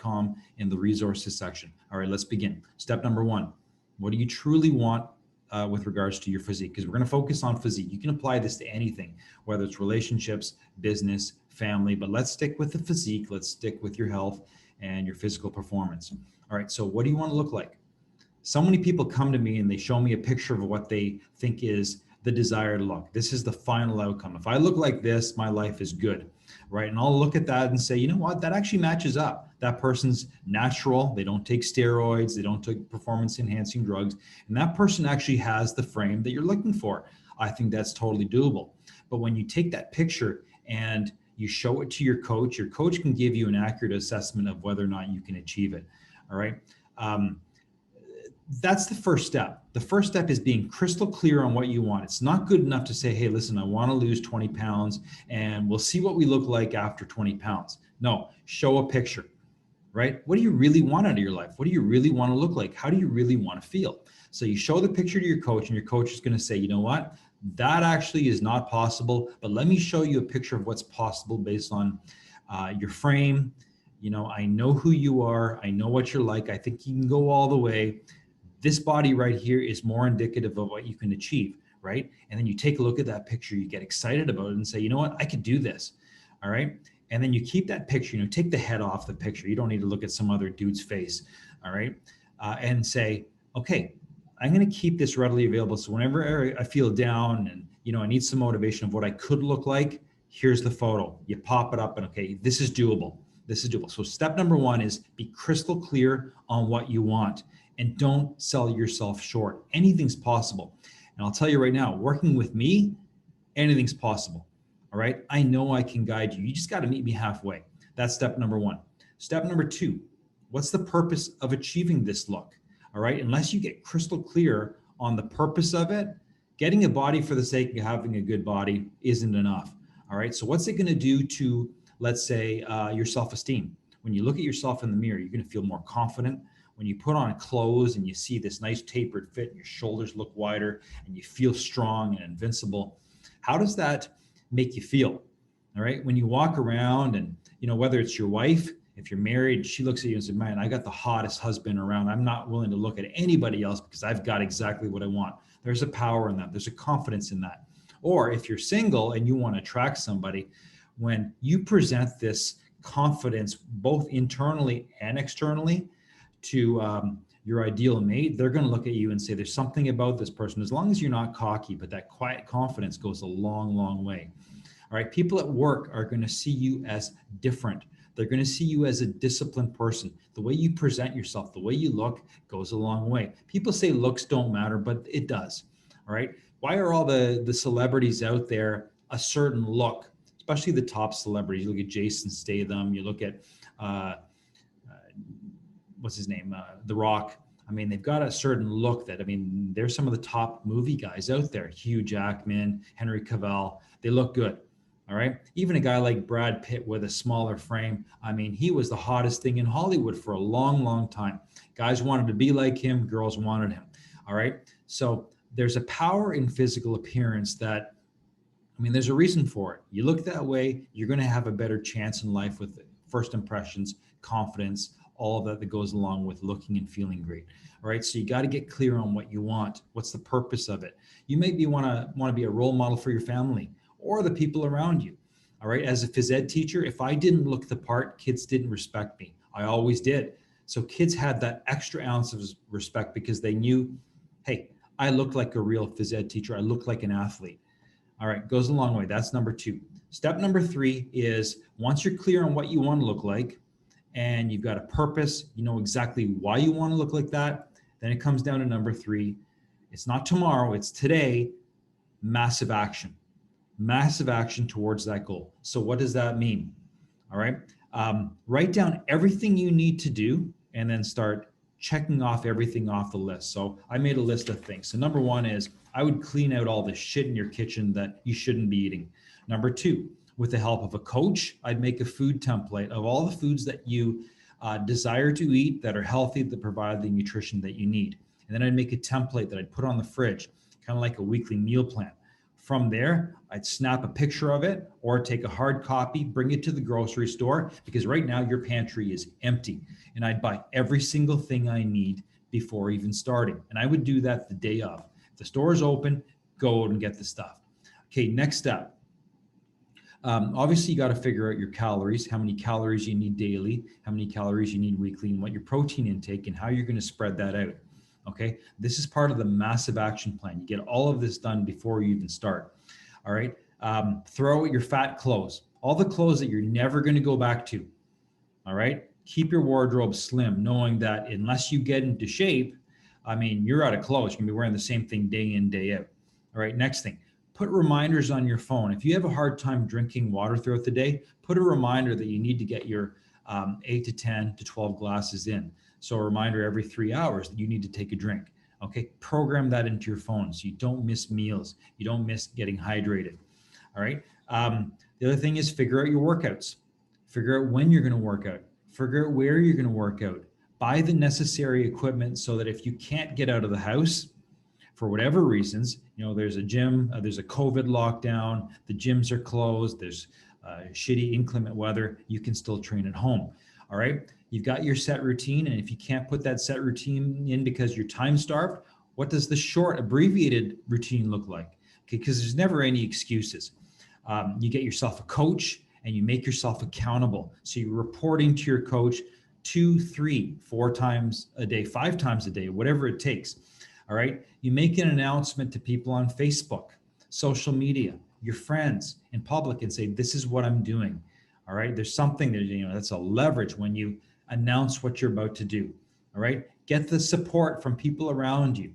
tomkiat.com in the resources section. All right, let's begin. Step number one, what do you truly want with regards to your physique? Because we're going to focus on physique. You can apply this to anything, whether it's relationships, business, family, but let's stick with the physique. Let's stick with your health and your physical performance. All right, so what do you want to look like? So many people come to me and they show me a picture of what they think is the desired look. This is the final outcome. If I look like this, my life is good, right? And I'll look at that and say, you know what, that actually matches up. That person's natural. They don't take steroids. They don't take performance enhancing drugs. And that person actually has the frame that you're looking for. I think that's totally doable. But when you take that picture and you show it to your coach can give you an accurate assessment of whether or not you can achieve it. All right. That's the first step. The first step is being crystal clear on what you want. It's not good enough to say, hey, listen, I want to lose 20 pounds and we'll see what we look like after 20 pounds. No, show a picture, right? What do you really want out of your life? What do you really want to look like? How do you really want to feel? So you show the picture to your coach and your coach is going to say, you know what? That actually is not possible, but let me show you a picture of what's possible based on your frame. You know, I know who you are. I know what you're like. I think you can go all the way. This body right here is more indicative of what you can achieve, right? And then you take a look at that picture, you get excited about it and say, you know what, I could do this, all right? And then you keep that picture, you know, take the head off the picture. You don't need to look at some other dude's face, all right? And say, okay, I'm gonna keep this readily available. So whenever I feel down and, you know, I need some motivation of what I could look like, here's the photo. You pop it up and okay, this is doable. This is doable. So step number one is be crystal clear on what you want. And don't sell yourself short. Anything's possible. And I'll tell you right now, working with me, anything's possible. All right. I know I can guide you. You just got to meet me halfway. That's step number one. Step number two, what's the purpose of achieving this look? All right. Unless you get crystal clear on the purpose of it, getting a body for the sake of having a good body isn't enough. All right. So what's it going to do to, let's say, your self-esteem? When you look at yourself in the mirror, you're going to feel more confident. When you put on clothes and you see this nice tapered fit and your shoulders look wider and you feel strong and invincible, how does that make you feel? All right. When you walk around and, you know, whether it's your wife, if you're married, she looks at you and says, man, I got the hottest husband around. I'm not willing to look at anybody else because I've got exactly what I want. There's a power in that. There's a confidence in that. Or if you're single and you want to attract somebody, when you present this confidence, both internally and externally, to your ideal mate, they're going to look at you and say, there's something about this person, as long as you're not cocky, but that quiet confidence goes a long, long way. All right. People at work are going to see you as different. They're going to see you as a disciplined person. The way you present yourself, the way you look goes a long way. People say looks don't matter, but it does. All right. Why are all the celebrities out there a certain look, especially the top celebrities? You look at Jason Statham, you look at, what's his name? The Rock. I mean, they've got a certain look that, I mean, they're some of the top movie guys out there. Hugh Jackman, Henry Cavill, they look good. All right. Even a guy like Brad Pitt with a smaller frame. I mean, he was the hottest thing in Hollywood for a long, long time. Guys wanted to be like him. Girls wanted him. All right. So there's a power in physical appearance that, I mean, there's a reason for it. You look that way, you're going to have a better chance in life with first impressions, confidence, all of that goes along with looking and feeling great. All right. So you got to get clear on what you want. What's the purpose of it? You maybe want to be a role model for your family or the people around you. All right. As a phys ed teacher, if I didn't look the part, kids didn't respect me. I always did. So kids had that extra ounce of respect because they knew, hey, I look like a real phys ed teacher. I look like an athlete. All right. Goes a long way. That's number two. Step number three is once you're clear on what you want to look like, and you've got a purpose, you know exactly why you want to look like that, then it comes down to number three. It's not tomorrow, it's today. Massive action towards that goal. So what does that mean? All right. Write down everything you need to do and then start checking off everything off the list. So I made a list of things. So number one is I would clean out all the shit in your kitchen that you shouldn't be eating. Number two, with the help of a coach, I'd make a food template of all the foods that you desire to eat that are healthy, that provide the nutrition that you need. And then I'd make a template that I'd put on the fridge, kind of like a weekly meal plan. From there, I'd snap a picture of it or take a hard copy, bring it to the grocery store, because right now your pantry is empty. And I'd buy every single thing I need before even starting. And I would do that the day of. If the store is open, go out and get the stuff. Okay, next step. Obviously, you got to figure out your calories, how many calories you need daily, how many calories you need weekly, and what your protein intake and how you're going to spread that out. Okay, this is part of the massive action plan. You get all of this done before you even start. All right, throw out your fat clothes, all the clothes that you're never going to go back to. All right, keep your wardrobe slim, knowing that unless you get into shape, I mean, you're out of clothes. You're going to be wearing the same thing day in, day out. All right, next thing. Put reminders on your phone. If you have a hard time drinking water throughout the day, put a reminder that you need to get your 8 to 10 to 12 glasses in. So a reminder every 3 hours that you need to take a drink. Okay, program that into your phone so you don't miss meals. You don't miss getting hydrated. All right. The other thing is figure out your workouts. Figure out when you're going to work out. Figure out where you're going to work out. Buy the necessary equipment so that if you can't get out of the house, for whatever reasons, there's a gym, there's a COVID lockdown, the gyms are closed, there's shitty inclement weather, you can still train at home. All right. You've got your set routine. And if you can't put that set routine in because you're time starved, what does the short abbreviated routine look like? Okay. Because there's never any excuses. You get yourself a coach and you make yourself accountable. So you're reporting to your coach 2, 3, 4 times a day, 5 times a day, whatever it takes. All right. You make an announcement to people on Facebook, social media, your friends in public and say, this is what I'm doing. All right. There's something that, that's a leverage when you announce what you're about to do. All right. Get the support from people around you,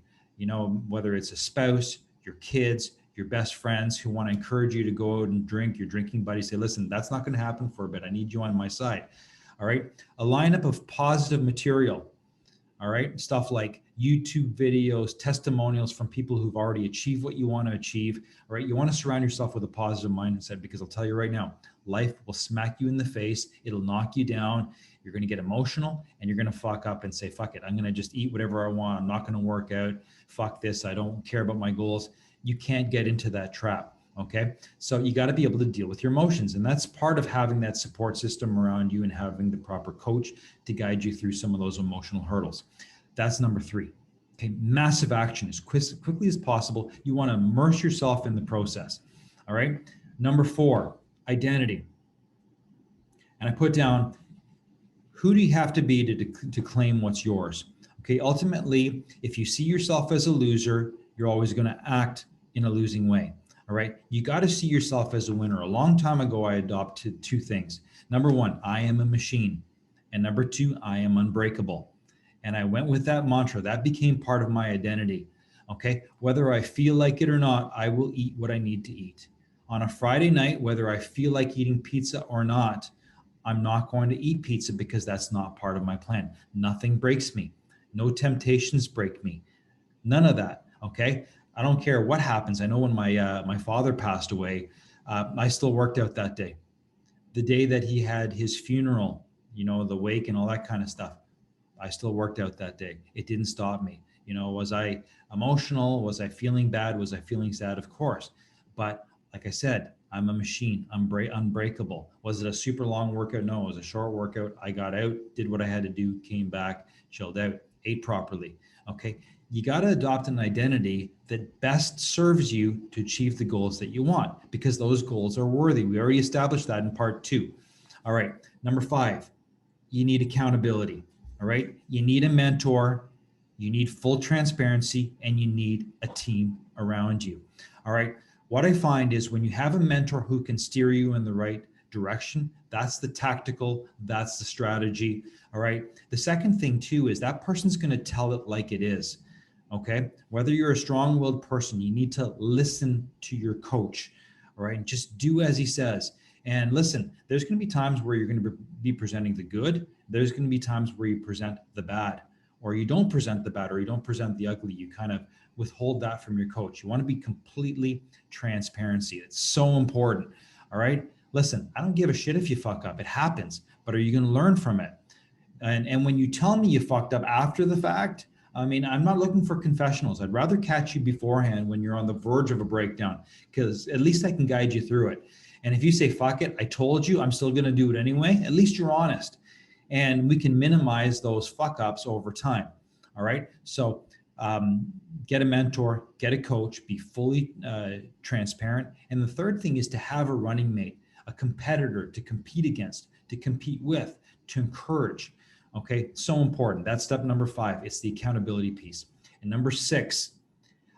whether it's a spouse, your kids, your best friends who want to encourage you to go out and drink, your drinking buddy, say, listen, that's not going to happen for a bit. I need you on my side. All right. A lineup of positive material. All right. Stuff like YouTube videos, testimonials from people who've already achieved what you want to achieve. All right. You want to surround yourself with a positive mindset because I'll tell you right now, life will smack you in the face. It'll knock you down. You're going to get emotional and you're going to fuck up and say, fuck it. I'm going to just eat whatever I want. I'm not going to work out. Fuck this. I don't care about my goals. You can't get into that trap. Okay. So you got to be able to deal with your emotions. And that's part of having that support system around you and having the proper coach to guide you through some of those emotional hurdles. That's number 3. Okay. Massive action as quickly as possible. You want to immerse yourself in the process. All right. Number 4, identity. And I put down, who do you have to be to claim what's yours? Okay. Ultimately, if you see yourself as a loser, you're always going to act in a losing way. All right. You got to see yourself as a winner. A long time ago, I adopted 2 things. Number 1, I am a machine. And number 2, I am unbreakable. And I went with that mantra. That became part of my identity. Okay. Whether I feel like it or not, I will eat what I need to eat. On a Friday night, whether I feel like eating pizza or not, I'm not going to eat pizza because that's not part of my plan. Nothing breaks me. No temptations break me. None of that. Okay. I don't care what happens. I know when my father passed away, I still worked out that day. The day that he had his funeral, the wake and all that kind of stuff, I still worked out that day. It didn't stop me. Was I emotional? Was I feeling bad? Was I feeling sad? Of course. But like I said, I'm a machine. I'm unbreakable. Was it a super long workout? No, it was a short workout. I got out, did what I had to do, came back, chilled out, ate properly. Okay. You got to adopt an identity that best serves you to achieve the goals that you want, because those goals are worthy. We already established that in part 2. All right. Number 5, you need accountability. All right. You need a mentor. You need full transparency, and you need a team around you. All right. What I find is when you have a mentor who can steer you in the right direction, that's the tactical, that's the strategy. All right. The second thing too is that person's going to tell it like it is. Okay. Whether you're a strong-willed person, you need to listen to your coach. All right. And just do as he says. And listen, there's going to be times where you're going to be presenting the good. There's going to be times where you present the bad, or you don't present the bad, or you don't present the ugly. You kind of withhold that from your coach. You want to be completely transparency. It's so important. All right. Listen, I don't give a shit if you fuck up. It happens. But are you going to learn from it? And when you tell me you fucked up after the fact, I mean, I'm not looking for confessionals. I'd rather catch you beforehand when you're on the verge of a breakdown, because at least I can guide you through it. And if you say, fuck it, I told you, I'm still going to do it anyway, at least you're honest. And we can minimize those fuck ups over time. All right. So get a mentor, get a coach, be fully transparent. And the third thing is to have a running mate, a competitor to compete against, to compete with, to encourage. Okay, so important. That's step number 5. It's the accountability piece. And number 6,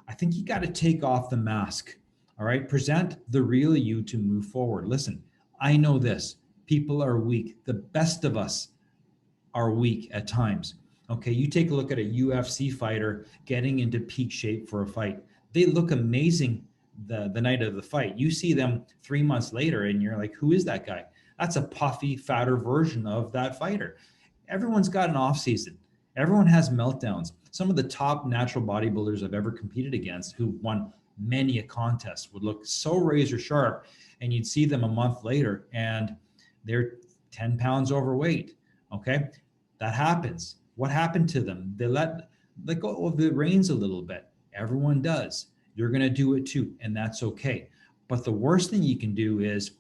I think you got to take off the mask. All right, present the real you to move forward. Listen, I know this. People are weak. The best of us are weak at times. Okay, you take a look at a UFC fighter getting into peak shape for a fight. They look amazing the night of the fight. You see them 3 months later and you're like, who is that guy? That's a puffy, fatter version of that fighter. Everyone's got an off season. Everyone has meltdowns. Some of the top natural bodybuilders I've ever competed against who won many a contest would look so razor sharp, and you'd see them a month later and they're 10 pounds overweight. Okay, that happens. What happened to them? They let go of the reins a little bit. Everyone does. You're going to do it too, and that's okay. But the worst thing you can do is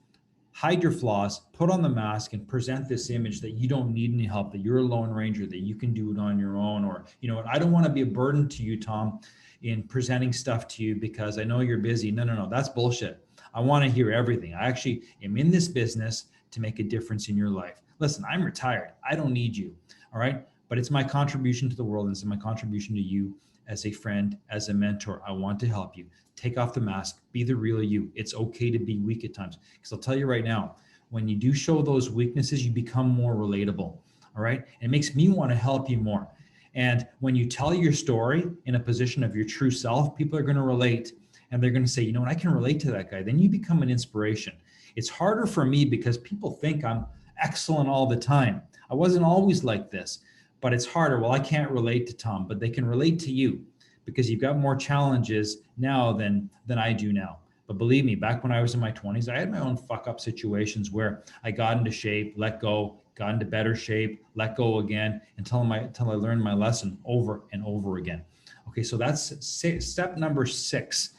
hide your flaws, put on the mask, and present this image that you don't need any help, that you're a lone ranger, that you can do it on your own. Or, you know what, I don't want to be a burden to you, Tom, in presenting stuff to you because I know you're busy. No, that's bullshit. I want to hear everything. I actually am in this business to make a difference in your life. Listen, I'm retired. I don't need you. All right. But it's my contribution to the world, and it's my contribution to you as a friend, as a mentor. I want to help you. Take off the mask, be the real you. It's okay to be weak at times. Because I'll tell you right now, when you do show those weaknesses, you become more relatable. All right. It makes me want to help you more. And when you tell your story in a position of your true self, people are going to relate, and they're going to say, you know what, I can relate to that guy. Then you become an inspiration. It's harder for me because people think I'm excellent all the time. I wasn't always like this, but it's harder. Well, I can't relate to Tom, but they can relate to you because you've got more challenges now than I do now. But believe me, back when I was in my 20s, I had my own fuck up situations where I got into shape, let go, got into better shape, let go again until I learned my lesson over and over again. Okay, so that's step number 6.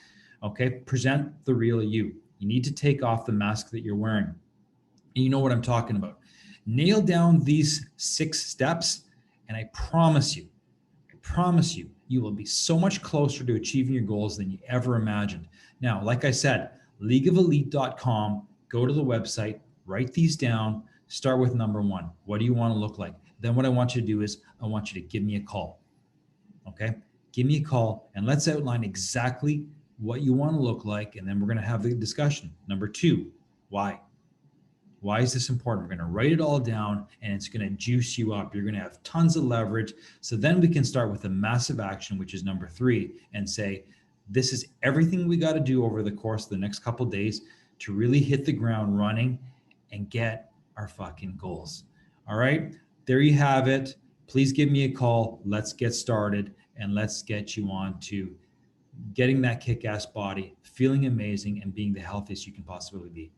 Okay, present the real you. You need to take off the mask that you're wearing. And you know what I'm talking about. Nail down these 6 steps, and I promise you, you will be so much closer to achieving your goals than you ever imagined. Now, like I said, leagueofelite.com, go to the website, write these down, start with number 1. What do you want to look like? Then what I want you to do is I want you to give me a call. Okay? Give me a call and let's outline exactly what you want to look like, and then we're going to have the discussion. Number 2, why? Why is this important? We're going to write it all down, and it's going to juice you up. You're going to have tons of leverage. So then we can start with a massive action, which is number 3, and say, this is everything we got to do over the course of the next couple of days to really hit the ground running and get our fucking goals. All right. There you have it. Please give me a call. Let's get started, and let's get you on to getting that kick-ass body, feeling amazing, and being the healthiest you can possibly be.